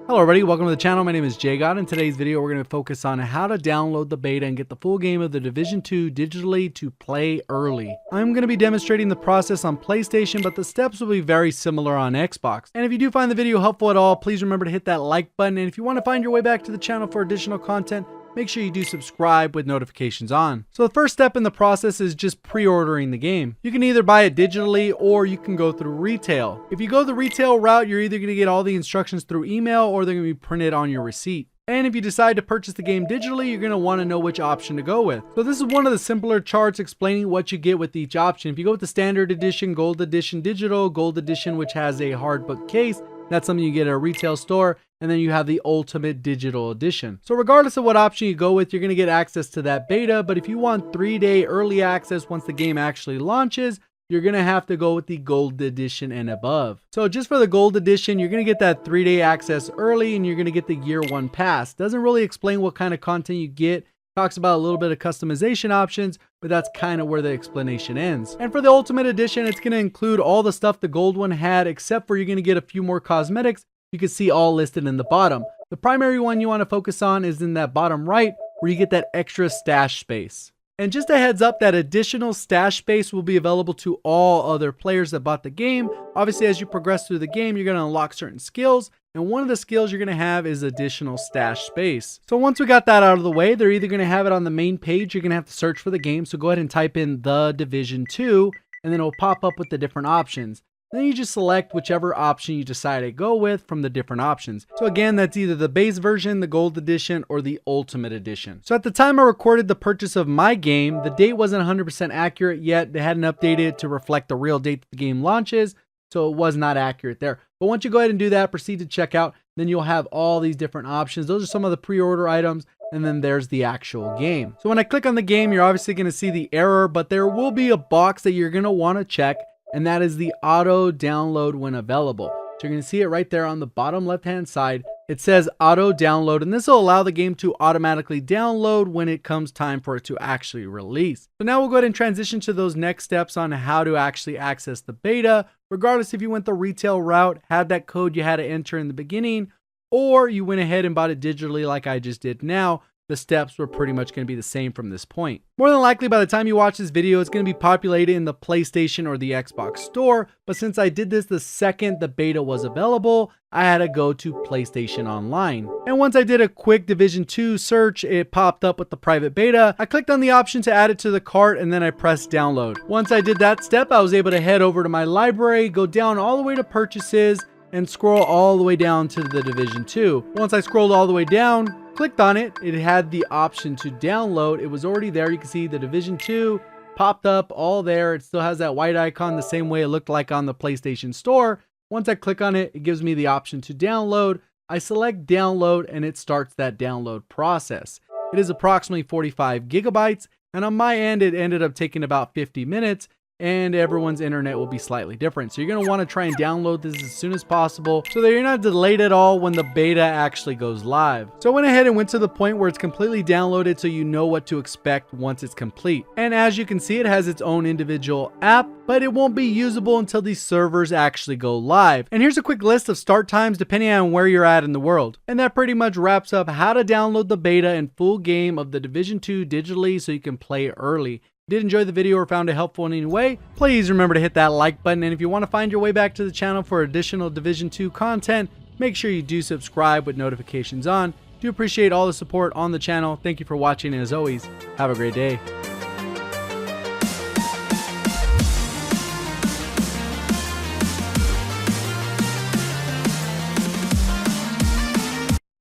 Hello everybody, welcome to the channel. My name is JGOD. In today's video, we're going to focus on how to download the beta and get the full game of The Division 2 digitally to play early. I'm going to be demonstrating the process on PlayStation, but the steps will be very similar on Xbox. And if you do find the video helpful at all, please remember to hit that like button. And if you want to find your way back to the channel for additional content, make sure you do subscribe with notifications on. So the first step in the process is just pre-ordering the game. You can either buy it digitally or you can go through retail. If you go the retail route, you're either going to get all the instructions through email or they're going to be printed on your receipt. And if you decide to purchase the game digitally, you're going to want to know which option to go with. So this is one of the simpler charts explaining what you get with each option. If you go with the standard edition, gold edition digital, gold edition which has a hard book case, that's something you get at a retail store, and then you have the ultimate digital edition. So regardless of what option you go with, you're going to get access to that beta, but if you want 3-day early access once the game actually launches, you're going to have to go with the gold edition and above. So just for the gold edition, you're going to get that 3-day access early and you're going to get the year 1 pass. Doesn't really explain what kind of content you get. Talks about a little bit of customization options, but that's kind of where the explanation ends. And for the ultimate edition, it's going to include all the stuff the gold one had, except for you're going to get a few more cosmetics. You can see all listed in the bottom. The primary one you want to focus on is in that bottom right, where you get that extra stash space. And just a heads up, that additional stash space will be available to all other players that bought the game. Obviously, as you progress through the game, you're going to unlock certain skills. And one of the skills you're going to have is additional stash space. So once we got that out of the way, they're either going to have it on the main page. You're going to have to search for the game. So go ahead and type in The Division 2, and then it'll pop up with the different options. Then you just select whichever option you decide to go with from the different options. So again, that's either the base version, the gold edition, or the ultimate edition. So at the time I recorded the purchase of my game, the date wasn't 100% accurate yet. They hadn't updated to reflect the real date that the game launches, so it was not accurate there. But once you go ahead and do that, proceed to checkout, then you'll have all these different options. Those are some of the pre-order items, and then there's the actual game. So when I click on the game, you're obviously going to see the error, but there will be a box that you're going to want to check, and that is the auto download when available. So you're going to see it right there on the bottom left hand side. It says auto download, and this will allow the game to automatically download when it comes time for it to actually release. So now we'll go ahead and transition to those next steps on how to actually access the beta. Regardless if you went the retail route, had that code you had to enter in the beginning, or you went ahead and bought it digitally like I just did now, the steps were pretty much going to be the same from this point. More than likely, by the time you watch this video, it's going to be populated in the PlayStation or the Xbox store. But since I did this the second the beta was available, I had to go to PlayStation Online. And once I did a quick Division 2 search, it popped up with the private beta. I clicked on the option to add it to the cart, and then I pressed download. Once I did that step, I was able to head over to my library, go down all the way to purchases, and scroll all the way down to the Division 2. Once I scrolled all the way down, clicked on it, it had the option to download. It was already there. You can see the Division 2 popped up all there. It still has that white icon the same way it looked like on the PlayStation Store. Once I click on it, it gives me the option to download. I select download and it starts that download process. It is approximately 45 gigabytes, and on my end, it ended up taking about 50 minutes. And everyone's internet will be slightly different. So you're going to want to try and download this as soon as possible so that you're not delayed at all when the beta actually goes live. So I went ahead and went to the point where it's completely downloaded so you know what to expect once it's complete. And as you can see, it has its own individual app, but it won't be usable until these servers actually go live. And here's a quick list of start times depending on where you're at in the world. And that pretty much wraps up how to download the beta and full game of the Division 2 digitally so you can play early. Did enjoy the video or found it helpful in any way, please remember to hit that like button. And if you want to find your way back to the channel for additional Division 2 content, make sure you do subscribe with notifications on. Do appreciate all the support on the channel. Thank you for watching, and as always, have a great day.